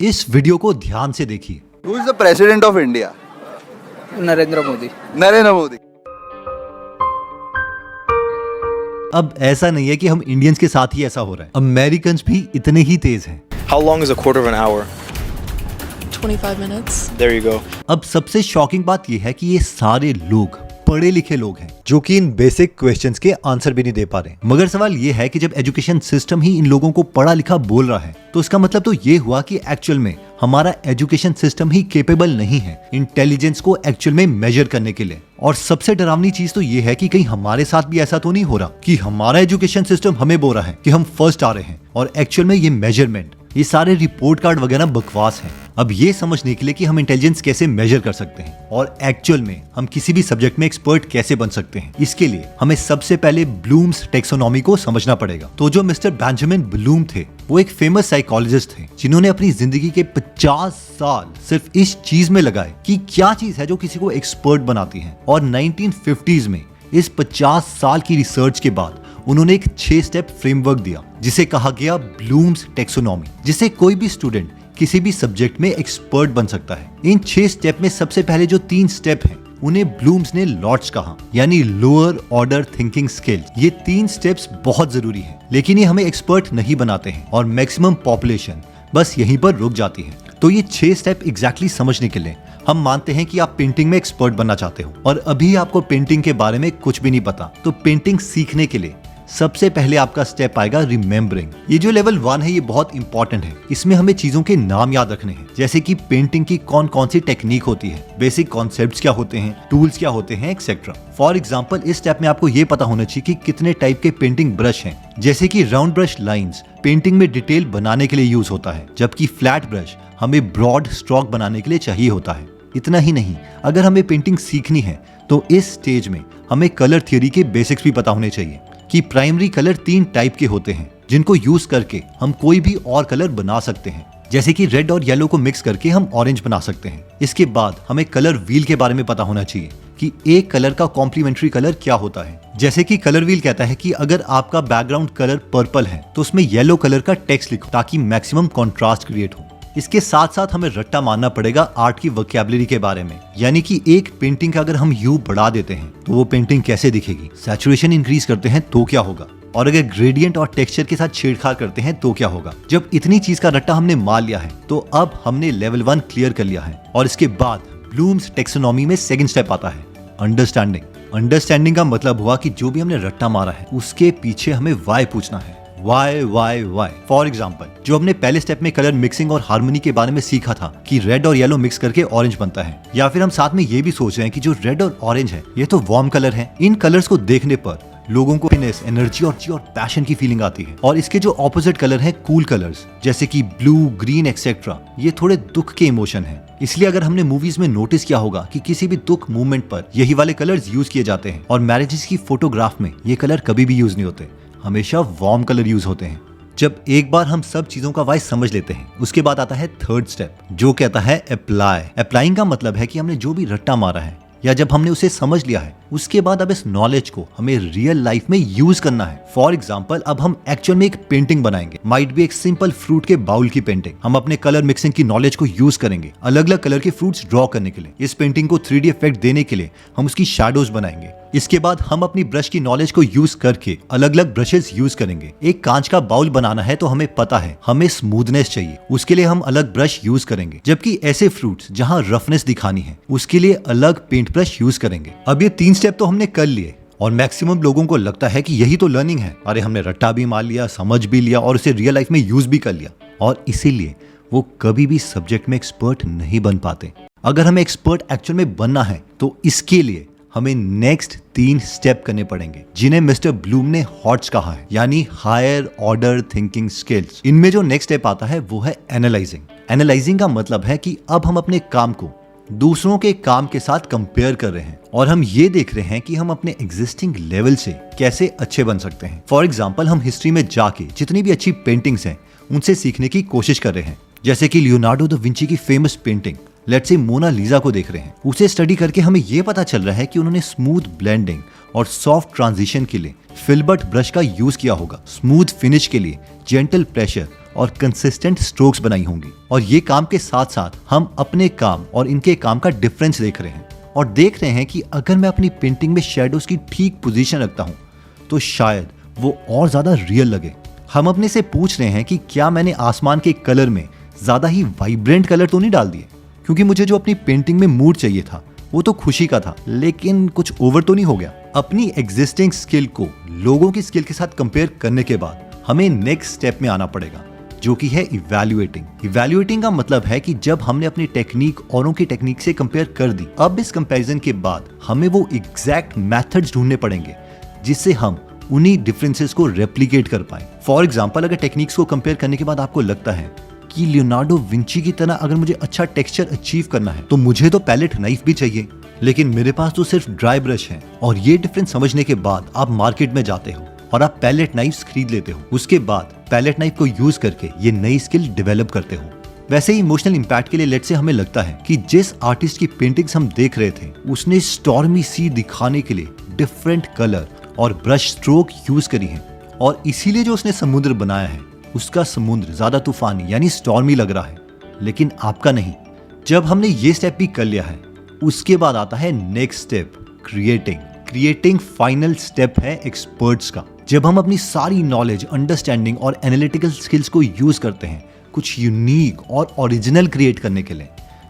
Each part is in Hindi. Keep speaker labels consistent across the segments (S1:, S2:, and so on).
S1: इस वीडियो को ध्यान से देखिए।
S2: Who is the president of India?
S3: Narendra Modi.
S2: Narendra Modi.
S1: अब ऐसा नहीं है कि हम इंडियंस के साथ ही ऐसा हो रहा है, अमेरिकन्स भी इतने ही तेज हैं।
S4: How long is a quarter of an hour?
S5: 25 minutes.
S4: There you go.
S1: अब सबसे शॉकिंग बात यह है कि ये सारे लोग पढ़े लिखे लोग हैं जो कि इन बेसिक क्वेश्चंस के आंसर भी नहीं दे पा रहे। मगर सवाल ये है कि जब एजुकेशन सिस्टम ही इन लोगों को पढ़ा लिखा बोल रहा है तो इसका मतलब तो ये हुआ कि एक्चुअल में हमारा एजुकेशन सिस्टम ही केपेबल नहीं है इंटेलिजेंस को एक्चुअल में मेजर करने के लिए। और सबसे डरावनी चीज तो ये है कि कहीं हमारे साथ भी ऐसा तो नहीं हो रहा कि हमारा एजुकेशन सिस्टम हमें बोल रहा है कि हम फर्स्ट आ रहे हैं और एक्चुअल में ये मेजरमेंट, ये सारे रिपोर्ट कार्ड वगैरह बकवास हैं। अब ये समझने के लिए कि हम इंटेलिजेंस कैसे मेजर कर सकते हैं और एक्चुअल में हम किसी भी सब्जेक्ट में एक्सपर्ट कैसे बन सकते हैं, इसके लिए हमें सबसे पहले ब्लूम्स टेक्सोनॉमी को समझना पड़ेगा। तो जो मिस्टर बेंजामिन ब्लूम थे वो एक फेमस साइकोलॉजिस्ट थे जिन्होंने अपनी जिंदगी के 50 साल सिर्फ इस चीज में लगाए कि क्या चीज है जो किसी को एक्सपर्ट बनाती है। और 1950s में इस 50 साल की रिसर्च के बाद उन्होंने एक 6 स्टेप फ्रेमवर्क दिया जिसे कहा गया ब्लूम्स टेक्सोनॉमी, जिसे कोई भी स्टूडेंट किसी भी सब्जेक्ट में एक्सपर्ट बन सकता है। इन 6 स्टेप में सबसे पहले जो 3 स्टेप हैं उन्हें ब्लूम्स ने लॉट्स कहा, यानी लोअर ऑर्डर थिंकिंग स्किल। ये 3 स्टेप्स बहुत जरूरी हैं, लेकिन ये हमें एक्सपर्ट नहीं बनाते हैं और मैक्सिमम पॉपुलेशन बस यहीं पर रुक जाती है। तो ये 6 स्टेप एग्जैक्टली समझने के लिए हम मानते हैं कि आप पेंटिंग में एक्सपर्ट बनना चाहते हो और अभी आपको पेंटिंग के बारे में कुछ भी नहीं पता, तो पेंटिंग सीखने के लिए सबसे पहले आपका स्टेप आएगा रिमेम्बरिंग। ये जो लेवल 1 है ये बहुत इंपॉर्टेंट है। इसमें हमें चीजों के नाम याद रखने हैं, जैसे कि पेंटिंग की कौन कौन सी टेक्निक होती है, बेसिक कॉन्सेप्ट्स क्या होते हैं, टूल्स क्या होते हैं, एक्सेट्रा। फॉर एग्जांपल इस स्टेप में आपको ये पता होना चाहिए कि कितने टाइप के पेंटिंग ब्रश हैं, जैसे कि राउंड ब्रश लाइंस पेंटिंग में डिटेल बनाने के लिए यूज होता है, जबकि फ्लैट ब्रश हमें ब्रॉड स्ट्रोक बनाने के लिए चाहिए होता है। इतना ही नहीं, अगर हमें पेंटिंग सीखनी है तो इस स्टेज में हमें कलर थ्योरी के बेसिक्स भी पता होने चाहिए कि प्राइमरी कलर 3 टाइप के होते हैं जिनको यूज करके हम कोई भी और कलर बना सकते हैं, जैसे कि रेड और येलो को मिक्स करके हम ऑरेंज बना सकते हैं। इसके बाद हमें कलर व्हील के बारे में पता होना चाहिए कि एक कलर का कॉम्प्लीमेंट्री कलर क्या होता है। जैसे कि कलर व्हील कहता है कि अगर आपका बैकग्राउंड कलर पर्पल है तो उसमें येलो कलर का टेक्स्ट लिखो ताकि मैक्सिमम कॉन्ट्रास्ट क्रिएट हो। इसके साथ साथ हमें रट्टा मानना पड़ेगा आर्ट की वोकैबुलरी के बारे में, यानी कि एक पेंटिंग का अगर हम ह्यू बढ़ा देते हैं तो वो पेंटिंग कैसे दिखेगी, सैचुरेशन इंक्रीज करते हैं तो क्या होगा, और अगर ग्रेडियंट और टेक्सचर के साथ छेड़छाड़ करते हैं तो क्या होगा। जब इतनी चीज का रट्टा हमने मार लिया है तो अब हमने लेवल 1 क्लियर कर लिया है। और इसके बाद ब्लूम्स टेक्सोनॉमी में सेकंड स्टेप आता है अंडरस्टैंडिंग। अंडरस्टैंडिंग का मतलब हुआ कि जो भी हमने रट्टा मारा है उसके पीछे हमें वाई पूछना है। Why why why. For example जो हमने पहले स्टेप में कलर मिक्सिंग और हार्मनी के बारे में सीखा था कि रेड और येलो मिक्स करके ऑरेंज बनता है, या फिर हम साथ में ये भी सोच रहे हैं कि जो रेड और ऑरेंज है ये तो वार्म कलर है। इन कलर्स को देखने पर लोगों को एनर्जी और पैशन की फीलिंग आती है। और इसके जो ऑपोजिट कलर हैं कूल कलर्स जैसे कि ब्लू, ग्रीन एक्सेट्रा, ये थोड़े दुख के इमोशन हैं। इसलिए अगर हमने मूवीज में नोटिस किया होगा कि किसी भी दुख मूवमेंट पर यही वाले कलर्स यूज किए जाते हैं, और मैरिजेस की फोटोग्राफ में ये कलर कभी भी यूज नहीं होते, हमेशा वार्म कलर यूज होते हैं। जब एक बार हम सब चीजों का वाइज समझ लेते हैं उसके बाद आता है थर्ड स्टेप जो कहता है अप्लाई। अप्लाइंग का मतलब है कि हमने जो भी रट्टा मारा है या जब हमने उसे समझ लिया है उसके बाद अब इस नॉलेज को हमें रियल लाइफ में यूज करना है। फॉर एग्जाम्पल अब हम एक्चुअल में एक पेंटिंग बनाएंगे, माइट बी एक सिंपल फ्रूट के बाउल की पेंटिंग। हम अपने कलर मिक्सिंग की नॉलेज को यूज करेंगे अलग अलग कलर के फ्रूट्स ड्रॉ करने के लिए। इस पेंटिंग को 3D इफेक्ट देने के लिए हम उसकी शैडोज बनाएंगे। इसके बाद हम अपनी ब्रश की नॉलेज को यूज करके अलग अलग ब्रशेस यूज करेंगे। एक कांच का बाउल बनाना है तो हमें पता है हमें स्मूथनेस चाहिए, उसके लिए हम अलग ब्रश यूज करेंगे, जबकि ऐसे फ्रूट्स जहां रफनेस दिखानी है उसके लिए अलग पेंट ब्रश यूज करेंगे। अब ये 3 स्टेप तो हमने कर लिए और मैक्सिमम लोगों को लगता है कि यही तो लर्निंग है। अरे हमने रट्टा भी मार लिया, समझ भी लिया और उसे रियल लाइफ में यूज भी कर लिया, और इसीलिए वो कभी भी सब्जेक्ट में एक्सपर्ट नहीं बन पाते। अगर हमें एक्सपर्ट एक्चुअल में बनना है तो इसके लिए हमें नेक्स्ट 3 स्टेप करने पड़ेंगे जिन्हें मिस्टर ब्लूम ने हॉट्स कहा है, यानी हायर ऑर्डर थिंकिंग स्किल्स। इनमें जो नेक्स्ट स्टेप आता है वो है एनालाइजिंग। एनालाइजिंग का मतलब है कि अब हम अपने काम को दूसरों के काम के साथ कंपेयर कर रहे हैं और हम ये देख रहे हैं कि हम अपने एग्जिस्टिंग लेवल से कैसे अच्छे बन सकते हैं। फॉर एग्जाम्पल हम हिस्ट्री में जाके जितनी भी अच्छी पेंटिंग्स हैं उनसे सीखने की कोशिश कर रहे हैं, जैसे कि लियोनार्डो दा विंची की famous painting let's say Mona Lisa को देख रहे हैं, उसे स्टडी करके हमें यह पता चल रहा है कि उन्होंने स्मूथ ब्लेंडिंग और सॉफ्ट ट्रांजिशन के लिए फिल्बर्ट ब्रश का यूज किया होगा, स्मूथ फिनिश के लिए जेंटल प्रेशर और कंसिस्टेंट स्ट्रोक्स बनाई होंगी। और ये काम के साथ साथ हम अपने काम और इनके काम का डिफरेंस देख रहे हैं और देख रहे हैं कि अगर मैं अपनी पेंटिंग में शेडोज की ठीक पोजीशन रखता हूं तो शायद वो और ज्यादा रियल लगे। हम अपने से पूछ रहे हैं कि क्या मैंने आसमान के कलर में ज्यादा ही वाइब्रेंट कलर तो नहीं डाल दिए, क्योंकि मुझे जो अपनी पेंटिंग में मूड चाहिए था वो तो खुशी का था, लेकिन कुछ ओवर तो नहीं हो गया। अपनी एग्जिस्टिंग स्किल को लोगों की स्किल के साथ कंपेयर करने के बाद हमें नेक्स्ट स्टेप में आना पड़ेगा, जो कि है इवैल्यूएटिंग। इवैल्यूएटिंग का मतलब है कि जब हमने अपनी टेक्निक औरों की टेक्निक से कंपेयर कर दी, अब इस कंपैरिजन के बाद हमें वो एग्जैक्ट मेथड्स ढूंढने पड़ेंगे जिससे हम उन्हीं डिफरेंसेस को रेप्लिकेट कर पाए। फॉर एग्जांपल, अगर टेक्निक्स को कंपेयर करने के बाद आपको लगता है कि लियोनार्डो विंची की तरह अगर मुझे अच्छा टेक्सचर अचीव करना है तो मुझे तो पैलेट नाइफ भी चाहिए, लेकिन मेरे पास तो सिर्फ ड्राई ब्रश है। और ये डिफरेंस समझने के बाद आप मार्केट में जाते हो और आप पैलेट नाइफ्स खरीद लेते हो। उसके बाद पैलेट नाइफ को यूज करके ये नई स्किल डेवलप करते हो। वैसे ही इमोशनल इंपैक्ट के लिए लेट्स से हमें लगता है कि जिस आर्टिस्ट की पेंटिंग्स हम देख रहे थे उसने स्टॉर्मी सी दिखाने के लिए डिफरेंट कलर और ब्रश स्ट्रोक यूज करी है, और इसीलिए जो उसने समुद्र बनाया है उसका समुद्र ज्यादा तूफानी यानी स्टॉर्मी लग रहा है, लेकिन आपका नहीं। जब हमने ये स्टेप भी कर लिया है उसके बाद आता है next step, creating final step है एक्सपर्ट्स का। जब हम अपनी सारी नॉलेज, अंडरस्टैंडिंग और एनालिटिकल स्किल्स को यूज करते हैं कुछ यूनिक और ओरिजिनल क्रिएट करने के लिए,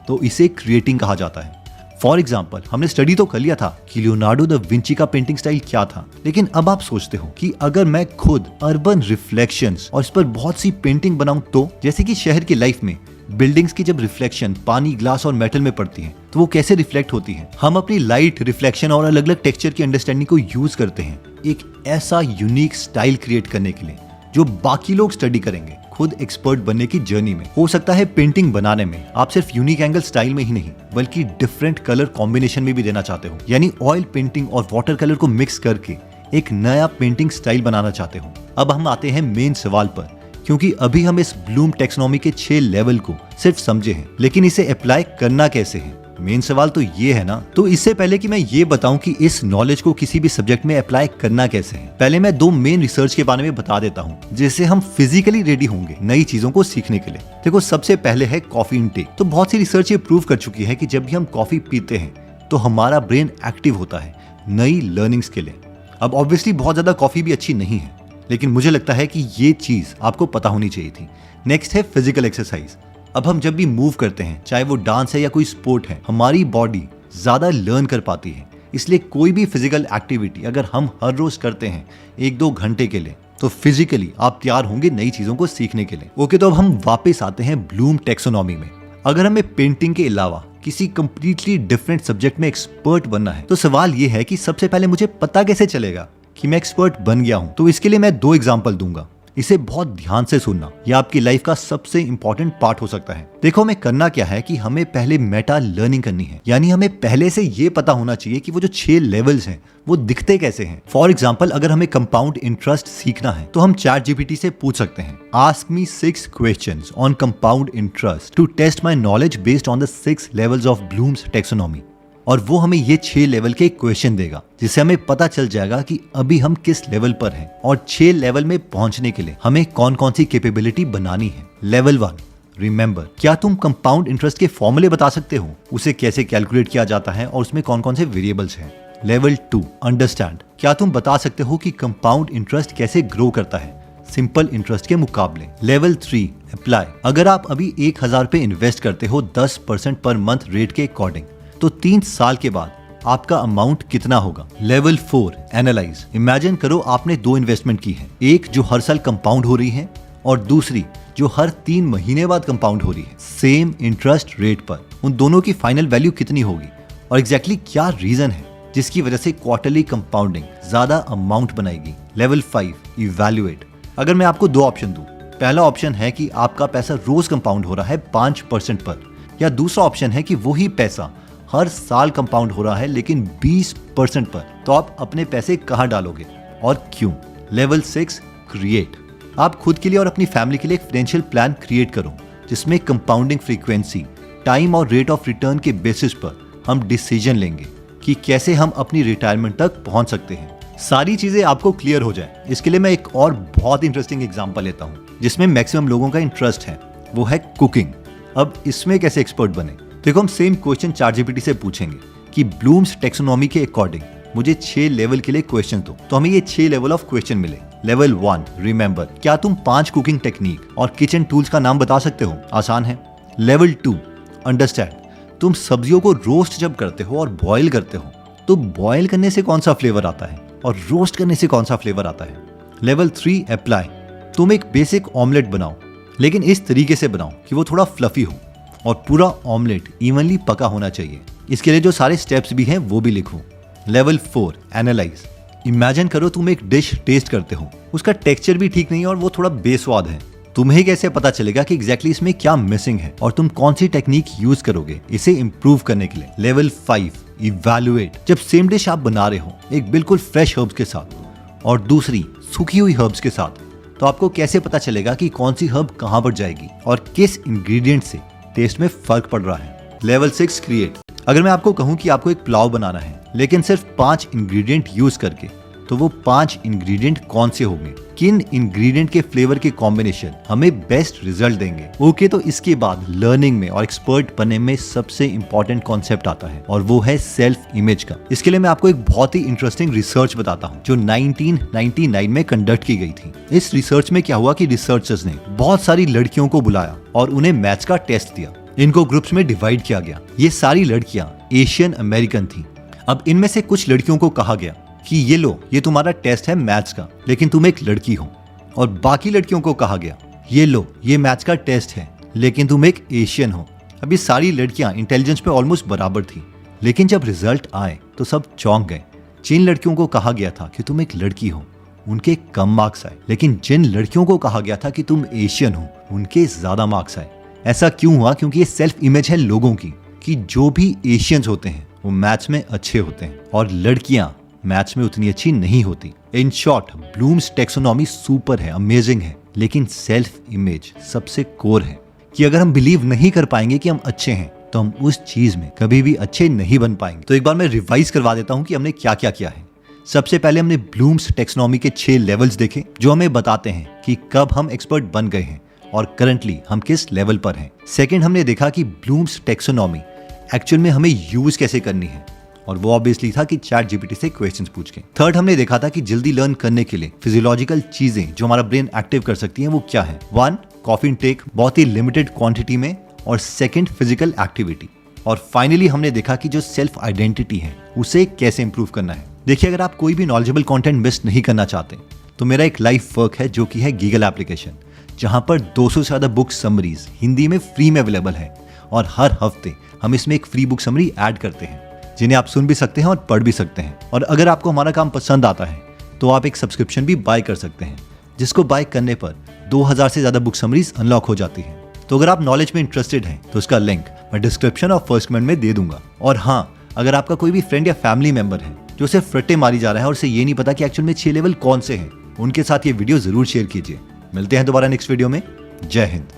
S1: तो इसे क्रिएटिंग कहा जाता है। फॉर एग्जाम्पल, हमने स्टडी तो कर लिया था कि लियोनार्डो द विंची का पेंटिंग स्टाइल क्या था, लेकिन अब आप सोचते हो कि अगर मैं खुद अर्बन रिफ्लेक्शंस और इस पर बहुत सी पेंटिंग बनाऊं तो, जैसे कि शहर की लाइफ में बिल्डिंग्स की जब रिफ्लेक्शन पानी, ग्लास और मेटल में पड़ती है तो वो कैसे रिफ्लेक्ट होती है। हम अपनी लाइट, रिफ्लेक्शन और अलग अलग टेक्सचर की अंडरस्टैंडिंग को यूज करते हैं एक ऐसा यूनिक स्टाइल क्रिएट करने के लिए जो बाकी लोग स्टडी करेंगे खुद एक्सपर्ट बनने की जर्नी में। हो सकता है पेंटिंग बनाने में आप सिर्फ यूनिक एंगल स्टाइल में ही नहीं बल्कि डिफरेंट कलर कॉम्बिनेशन में भी देना चाहते हो, यानी ऑयल पेंटिंग और वाटर कलर को मिक्स करके एक नया पेंटिंग स्टाइल बनाना चाहते हो। अब हम आते हैं मेन सवाल पर, क्योंकि अभी हम इस ब्लूम टेक्सोनॉमी के 6 लेवल को सिर्फ समझे हैं, लेकिन इसे अप्लाई करना कैसे है, मेन सवाल तो ये है ना। तो इससे पहले कि मैं ये बताऊं कि इस नॉलेज को किसी भी सब्जेक्ट में अप्लाई करना कैसे है, पहले मैं 2 मेन रिसर्च के बारे में बता देता हूं जिससे हम फिजिकली रेडी होंगे नई चीजों को सीखने के लिए। देखो, सबसे पहले है कॉफी इनटेक। तो बहुत सी रिसर्च ये प्रूव कर चुकी है कि जब भी हम कॉफी पीते हैं तो हमारा ब्रेन एक्टिव होता है नई लर्निंग्स के लिए। अब ऑब्वियसली बहुत ज्यादा कॉफी भी अच्छी नहीं है, लेकिन मुझे लगता है कि ये चीज आपको पता होनी चाहिए थी। नेक्स्ट है फिजिकल एक्सरसाइज। अब हम जब भी मूव करते हैं, चाहे वो डांस है या कोई स्पोर्ट है, हमारी बॉडी ज्यादा लर्न कर पाती है। इसलिए कोई भी फिजिकल एक्टिविटी अगर हम हर रोज करते हैं 1-2 घंटे के लिए, तो फिजिकली आप तैयार होंगे नई चीजों को सीखने के लिए। ओके, तो अब हम वापस आते हैं ब्लूम टेक्सोनॉमी में। अगर हमें पेंटिंग के अलावा किसी कंप्लीटली डिफरेंट सब्जेक्ट में एक्सपर्ट बनना है तो सवाल ये है कि सबसे पहले मुझे पता कैसे चलेगा कि मैं एक्सपर्ट बन गया हूं। तो इसके लिए मैं 2 एग्जांपल दूंगा, इसे बहुत ध्यान से सुनना, यह आपकी लाइफ का सबसे इंपॉर्टेंट पार्ट हो सकता है। देखो, हमें करना क्या है कि हमें पहले मेटा लर्निंग करनी है, यानी हमें पहले से ये पता होना चाहिए कि वो जो 6 लेवल्स हैं वो दिखते कैसे हैं। फॉर एग्जाम्पल, अगर हमें कंपाउंड इंटरेस्ट सीखना है तो हम ChatGPT से पूछ सकते हैं, ask me 6 questions on compound interest to test my knowledge based on the 6 levels of Bloom's taxonomy, और वो हमें ये 6 लेवल के क्वेश्चन देगा जिससे हमें पता चल जाएगा कि अभी हम किस लेवल पर हैं और 6 लेवल में पहुंचने के लिए हमें कौन कौन सी कैपेबिलिटी बनानी है। Level 1, remember. क्या तुम कंपाउंड इंटरेस्ट के फॉर्मूले बता सकते हो, उसे कैसे कैलकुलेट किया जाता है और उसमें कौन कौन से वेरिएबल्स हैं। Level 2, understand. क्या तुम बता सकते हो कि कंपाउंड इंटरेस्ट कैसे ग्रो करता है सिंपल इंटरेस्ट के मुकाबले। Level 3, apply. अगर आप अभी 1000 पे इन्वेस्ट करते हो 10% पर मंथ रेट के अकॉर्डिंग, तो 3 साल के बाद आपका अमाउंट कितना होगा। Level 4, analyse. इमेजिन करो आपने 2 इन्वेस्टमेंट की है, एक जो हर साल कंपाउंड हो रही है और दूसरी जो हर 3 महीने बाद कंपाउंड हो रही है सेम इंटरेस्ट रेट पर। उन दोनों की फाइनल वैल्यू कितनी होगी और एग्जैक्टली क्या रीजन है जिसकी वजह से क्वार्टरली कंपाउंडिंग ज्यादा अमाउंट बनाएगी। Level 5, evaluate. अगर मैं आपको 2 ऑप्शन दूं, पहला ऑप्शन है कि आपका पैसा रोज कंपाउंड हो रहा है 5% पर, या दूसरा ऑप्शन है कि वही पैसा हर साल कंपाउंड हो रहा है लेकिन 20% पर, तो आप अपने पैसे कहां डालोगे और क्यों। Level 6, create. आप खुद के लिए और अपनी फैमिली के लिए एक फाइनेंशियल प्लान क्रिएट करो जिसमें कंपाउंडिंग फ्रीक्वेंसी, टाइम और रेट ऑफ रिटर्न के बेसिस पर हम डिसीजन लेंगे कि कैसे हम अपनी रिटायरमेंट तक पहुंच सकते हैं। सारी चीजें आपको क्लियर हो जाए, इसके लिए मैं एक और बहुत इंटरेस्टिंग एग्जांपल लेता हूं जिसमें मैक्सिमम लोगों का इंटरेस्ट है, वो है कुकिंग। अब इसमें कैसे एक्सपर्ट बने? देखो, हम सेम क्वेश्चन ChatGPT से पूछेंगे कि ब्लूम्स टेक्सोनॉमी के अकॉर्डिंग मुझे 6 लेवल के लिए क्वेश्चन दो, तो हमें ये 6 लेवल ऑफ क्वेश्चन मिले। लेवल 1, रिमेंबर, क्या तुम 5 कुकिंग टेक्निक और किचन टूल्स का नाम बता सकते हो? आसान है। लेवल 2, अंडरस्टैंड, तुम सब्जियों को रोस्ट जब करते हो और बॉईल करते हो तो बॉईल करने से कौन सा फ्लेवर आता है और रोस्ट करने से कौन सा फ्लेवर आता है? लेवल 3, अप्लाई, तुम एक बेसिक ऑमलेट बनाओ लेकिन इस तरीके से बनाओ कि वो थोड़ा फ्लफी हो और पूरा ऑमलेट इवनली पका होना चाहिए। इसके लिए जो सारे स्टेप्स भी हैं वो भी लिखो। लेवल 4, एनालाइज, इमेजिन करो तुम एक डिश टेस्ट करते हो, उसका टेक्सचर भी ठीक नहीं है और वो थोड़ा बेस्वाद है। तुम्हें कैसे पता चलेगा कि एग्जैक्टली इसमें क्या मिसिंग है और तुम कौन सी टेक्निक यूज करोगे इसे इंप्रूव करने के लिए? लेवल 5, इवैल्यूएट, जब सेम डिश आप बना रहे हो एक बिल्कुल फ्रेश हर्ब्स के साथ और दूसरी सूखी हुई हर्ब्स के साथ, तो आपको कैसे पता चलेगा कि कौन सी हर्ब कहां पर जाएगी और किस इंग्रेडिएंट से टेस्ट में फर्क पड़ रहा है? लेवल 6, क्रिएट, अगर मैं आपको कहूं कि आपको एक पुलाव बनाना है लेकिन सिर्फ 5 इंग्रेडिएंट यूज करके, तो वो 5 इंग्रेडिएंट कौन से होंगे? किन इंग्रेडिएंट के फ्लेवर के कॉम्बिनेशन हमें बेस्ट रिजल्ट देंगे? ओके, तो इसके बाद लर्निंग में और एक्सपर्ट बनने में सबसे इंपॉर्टेंट कॉन्सेप्ट आता है और वो है सेल्फ इमेज का। इसके लिए मैं आपको एक बहुत ही इंटरेस्टिंग रिसर्च बताता हूँ जो 1999 में कंडक्ट की गई थी। इस रिसर्च में क्या हुआ कि रिसर्चर्स ने बहुत सारी लड़कियों को बुलाया और उन्हें मैथ्स का टेस्ट दिया। इनको ग्रुप्स में डिवाइड किया गया। ये सारी लड़कियां एशियन अमेरिकन थी। अब इनमें से कुछ लड़कियों को कहा गया कि ये लो, ये तुम्हारा टेस्ट है मैथ्स का, लेकिन तुम एक लड़की हो। और बाकी लड़कियों को कहा गया, ये लो, ये मैथ्स का टेस्ट है लेकिन तुम एक एशियन हो। अब ये सारी लड़कियां इंटेलिजेंस में ऑलमोस्ट बराबर थी, लेकिन जब रिजल्ट आए तो सब चौंक गए। जिन लड़कियों को कहा गया था कि तुम एक लड़की हो उनके कम मार्क्स आए, लेकिन जिन लड़कियों को कहा गया था कि तुम एशियन हो उनके ज्यादा मार्क्स आए। ऐसा क्यों हुआ? क्योंकि ये सेल्फ इमेज है लोगों की कि जो भी एशियंस होते हैं वो मैथ्स में अच्छे होते हैं और लड़कियां मैथ्स में उतनी अच्छी नहीं होती। In short, blooms taxonomy super है, अमेजिंग है, लेकिन सेल्फ इमेज सबसे कोर है कि अगर हम बिलीव नहीं कर पाएंगे कि हम अच्छे हैं तो हम उस चीज में कभी भी अच्छे नहीं बन पाएंगे। तो एक बार मैं रिवाइज करवा देता हूं कि हमने क्या क्या किया है। सबसे पहले हमने ब्लूम्स टेक्सोनॉमी के 6 लेवल्स देखे जो हमें बताते हैं कि कब हम एक्सपर्ट बन गए हैं और करंटली हम किस लेवल पर हैं। सेकंड, हमने देखा कि ब्लूम्स टेक्सोनॉमी एक्चुअल में हमें यूज कैसे करनी है और वो ऑब्वियसली था कि ChatGPT से क्वेश्चंस पूछ के। थर्ड, हमने देखा था कि जल्दी लर्न करने के लिए फिजियोलॉजिकल चीजें जो हमारा ब्रेन एक्टिव कर सकती हैं वो क्या है। 1, कॉफी इनटेक, बहुत ही लिमिटेड क्वांटिटी में, और 2, फिजिकल एक्टिविटी। और फाइनली हमने देखा कि जो सेल्फ आइडेंटिटी है उसे कैसे इंप्रूव करना है। देखिए, अगर आप कोई भी नॉलेजेबल कंटेंट मिस नहीं करना चाहते तो मेरा एक लाइव वर्क है जो कि है गीगल एप्लीकेशन, जहां पर 200 से ज्यादा बुक समरीज हिंदी में फ्री में अवेलेबल है और हर हफ्ते हम इसमें एक फ्री बुक समरी ऐड करते हैं जिन्हें आप सुन भी सकते हैं और पढ़ भी सकते हैं। और अगर आपको हमारा काम पसंद आता है तो आप एक सब्सक्रिप्शन भी बाय कर सकते हैं, जिसको बाय करने पर 2000 से ज्यादा बुक समरीज अनलॉक हो जाती है। तो अगर आप नॉलेज में इंटरेस्टेड हैं तो उसका लिंक मैं डिस्क्रिप्शन और फर्स्ट कमेंट में दे दूंगा। और हाँ, अगर आपका कोई भी फ्रेंड या फैमिली मेंबर है जो सिर्फ फ्रट्टे मारी जा रहा है और उसे ये नहीं पता कि एक्चुअल में 6 लेवल कौन से हैं, उनके साथ ये वीडियो जरूर शेयर कीजिए। मिलते हैं दोबारा नेक्स्ट वीडियो में। जय हिंद।